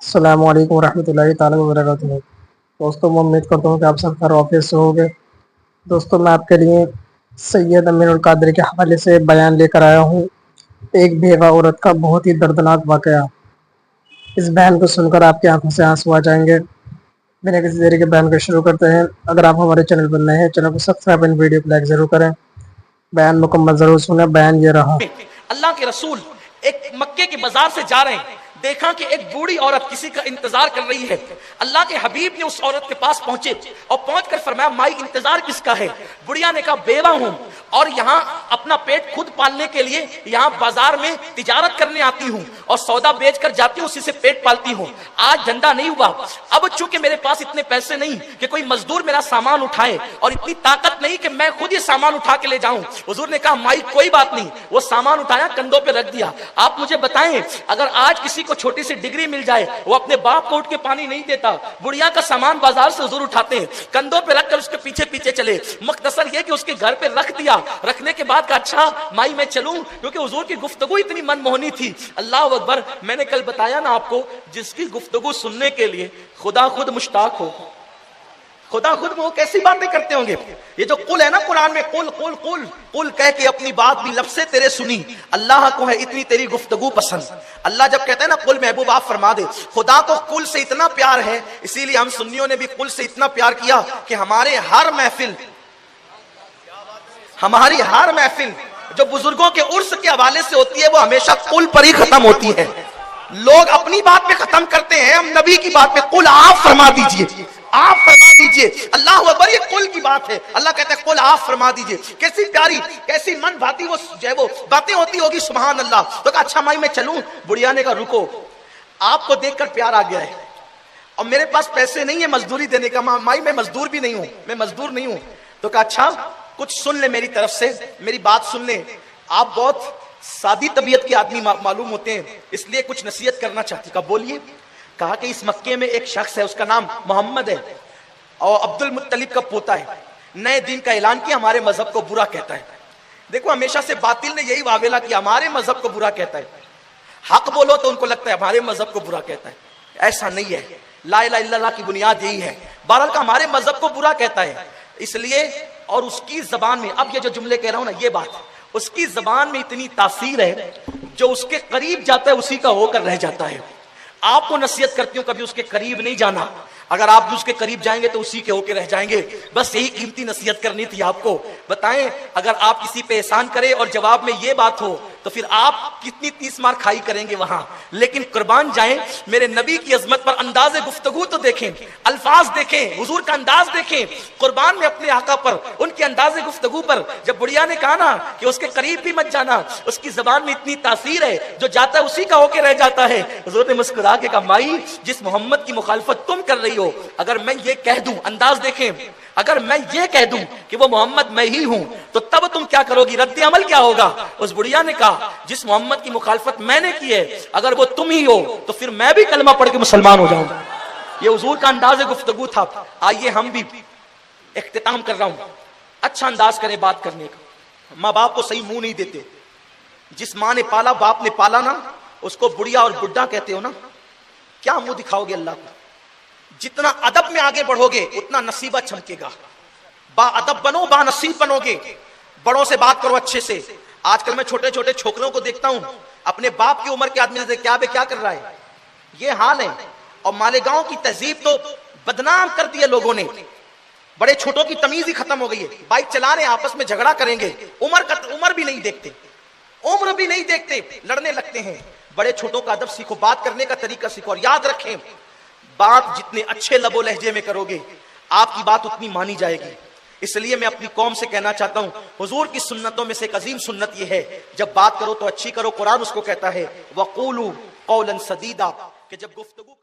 السلام علیکم ورحمۃ اللہ تعالیٰ وبرکاتہ۔ دوستوں میں امید کرتا ہوں کہ آپ سب خیر عافیت سے ہوں گے۔ دوستوں میں آپ کے لیے سید امین القادری کے حوالے سے بیان لے کر آیا ہوں، ایک بیوہ عورت کا بہت ہی دردناک واقعہ۔ اس بیان کو سن کر آپ کی آنکھوں سے آنسو آ جائیں گے۔ بنا کسی دیری کے بیان کو شروع کرتے ہیں۔ اگر آپ ہمارے چینل پر نئے ہیں، چینل کو سبسکرائب اور ویڈیو کو لائک ضرور کریں۔ بیان مکمل ضرور سنیں۔ بیان یہ رہا۔ اللہ کے رسول ایک مکے کے بازار سے جا رہے ہیں، دیکھا کہ ایک بوڑھی عورت کسی کا انتظار کر رہی ہے۔ اللہ کے حبیب نے اس عورت کے پاس پہنچے اور پہنچ کر فرمایا، مائی انتظار کس کا ہے؟ بڑھیا نے کہا، بیوہ ہوں اور یہاں اپنا پیٹ خود پالنے کے لیے یہاں بازار میں تجارت کرنے آتی ہوں اور سودا بیچ کر جاتی ہوں، اسی سے پیٹ پالتی ہوں۔ آج دھندا نہیں ہوا، اب چونکہ میرے پاس اتنے پیسے نہیں کہ کوئی مزدور میرا سامان اٹھائے اور اتنی طاقت نہیں کہ میں خود یہ سامان اٹھا کے لے جاؤں۔ حضور نے کہا، مائی کوئی بات نہیں۔ وہ سامان اٹھایا، کندھوں پہ رکھ دیا۔ آپ مجھے بتائیں، اگر آج کسی کو چھوٹی سی ڈگری مل جائے، وہ اپنے باپ کو اٹھ کے پانی نہیں دیتا۔ بڑھیا کا سامان بازار سے حضور اٹھاتے ہیں، کندھوں پہ رکھ کر اس کے پیچھے پیچھے چلے۔ مختصر یہ کہ اس کے گھر پہ رکھ دیا۔ رکھنے کے بعد کہا، اچھا مائی میں چلوں؟ کیونکہ حضور کی گفتگو اتنی من موہنی تھی۔ اللہ اکبر۔ میں نے کل بتایا نا آپ کو، جس کی گفتگو سننے کے لیے خدا خود مشتاق ہو، خدا خود وہ کیسی باتیں کرتے ہوں گے۔ یہ جو قل ہے نا قرآن میں، قل قل قل قل کہہ کے اپنی بات بھی لفظ سے تیرے سنی۔ اللہ کو ہے اتنی تیری گفتگو پسند۔ اللہ جب کہتا ہے نا قل، محبوب آپ فرما دے، خدا کو قل سے اتنا پیار ہے، اسی لیے ہم سنیوں نے بھی قل سے اتنا پیار کیا کہ ہماری ہر محفل جو بزرگوں کے عرس کے حوالے سے ہوتی ہے، وہ ہمیشہ قل پر ہی ختم ہوتی ہے۔ لوگ اپنی بات پہ ختم کرتے ہیں، ہم نبی کی بات پہ قل آپ فرما دیجئے، آپ فرما دیجئے۔ اللہ اکبر، یہ قل کی بات ہے۔ اللہ کہتا ہے قل آپ فرما دیجئے۔ کیسی پیاری، کیسی من بھاتی وہ جو ہے وہ باتیں ہوتی ہوگی، سبحان اللہ۔ تو کہا، اچھا مائی میں چلوں؟ بڑھیا نے کہا، رکو، آپ کو دیکھ کر پیار آ گیا ہے اور میرے پاس پیسے نہیں ہے مزدوری دینے کا۔ مائی میں مزدور بھی نہیں ہوں، میں مزدور نہیں ہوں۔ تو کہا، اچھا کچھ سن لے میری طرف سے، میری بات سن لے۔ آپ بہت سادی طبیعت کے آدمی معلوم ہوتے ہیں، اس لیے کچھ نصیحت کرنا چاہتی۔ کہا، بولیے۔ کہا کہ اس مکے میں ایک شخص ہے، اس کا نام محمد ہے اور عبد المطلب کا پوتا ہے، نئے دین کا اعلان کیا، ہمارے مذہب کو برا کہتا ہے۔ دیکھو ہمیشہ سے باطل نے یہی واویلہ کیا، ہمارے مذہب کو برا کہتا ہے۔ حق بولو تو ان کو لگتا ہے ہمارے مذہب کو برا کہتا ہے۔ ایسا نہیں ہے، لا الہ الا اللہ کی بنیاد یہی ہے۔ بہرحال کا ہمارے مذہب کو برا کہتا ہے، اس لیے اور اس کی زبان میں، اب یہ جو جملے کہہ رہا ہوں نا، یہ بات اس کی زبان میں اتنی تاثیر ہے، جو اس کے قریب جاتا ہے اسی کا ہو کر رہ جاتا ہے۔ آپ کو نصیحت کرتی ہوں، کبھی اس کے قریب نہیں جانا، اگر آپ بھی اس کے قریب جائیں گے تو اسی کے ہو کے رہ جائیں گے۔ بس یہی قیمتی نصیحت کرنی تھی آپ کو۔ بتائیں، اگر آپ کسی پہ احسان کریں اور جواب میں یہ بات ہو تو پھر آپ کتنی 30 مار کھائی کریں گے وہاں۔ لیکن قربان جائیں، میرے نبی کی عظمت پر انداز گفتگو تو دیکھیں، الفاظ دیکھیں، حضور کا انداز دیکھیں، قربان میں اپنے آقا پر، ان کے انداز گفتگو پر۔ جب بڑھیا نے کہا نا کہ اس کے قریب بھی مت جانا، اس کی زبان میں اتنی تاثیر ہے، جو جاتا ہے اسی کا ہو کے رہ جاتا ہے۔ حضور نے مسکرا کے کہا، مائی جس محمد کی مخالفت تم کر رہی ہو، اگر میں یہ کہہ دوں، انداز دیکھیں، اگر میں یہ کہہ دوں کہ وہ محمد میں ہی ہوں تو تب تم کیا کرو گی؟ رد عمل کیا ہوگا؟ اس بڑھیا نے کہا، جس محمد کی مخالفت میں نے کی ہے، اگر وہ تم ہی ہو تو پھر میں بھی کلمہ پڑھ کے مسلمان ہو جاؤں گا۔ یہ حضور کا انداز گفتگو تھا۔ آئیے ہم بھی، اختتام کر رہا ہوں، اچھا انداز کریں بات کرنے کا۔ ماں باپ کو صحیح منہ نہیں دیتے۔ جس ماں نے پالا، باپ نے پالا نا، اس کو بڑھیا اور بڈھا کہتے ہو نا، کیا منہ دکھاؤ گے اللہ کو؟ جتنا ادب میں آگے بڑھو گے اتنا نصیبہ چمکے گا۔ با ادب بنو، با نصیب بنو گے۔ بڑوں سے بات کرو اچھے سے۔ آج کل میں چھوٹے چھوٹے چھوکروں کو دیکھتا ہوں، اپنے باپ کی عمر کے آدمی سے کیا بے کیا کر رہا ہے، یہ حال ہے۔ اور مالیگاؤں کی تہذیب تو بدنام کر دی ہے لوگوں نے، بڑے چھوٹوں کی تمیز ہی ختم ہو گئی ہے۔ بائک چلا رہے ہیں، آپس میں جھگڑا کریں گے، عمر بھی نہیں دیکھتے، عمر بھی نہیں دیکھتے، لڑنے لگتے ہیں۔ بڑے چھوٹوں کا ادب سیکھو، بات کرنے کا طریقہ سیکھو، اور یاد رکھیں، بات جتنے اچھے لب و لہجے میں کرو گے آپ کی بات اتنی مانی جائے گی۔ اس لیے میں اپنی قوم سے کہنا چاہتا ہوں، حضور کی سنتوں میں سے ایک عظیم سنت یہ ہے، جب بات کرو تو اچھی کرو۔ قرآن اس کو کہتا ہے وَقُولُوا قَوْلًا سَدِيدًا، کہ جب گفتگو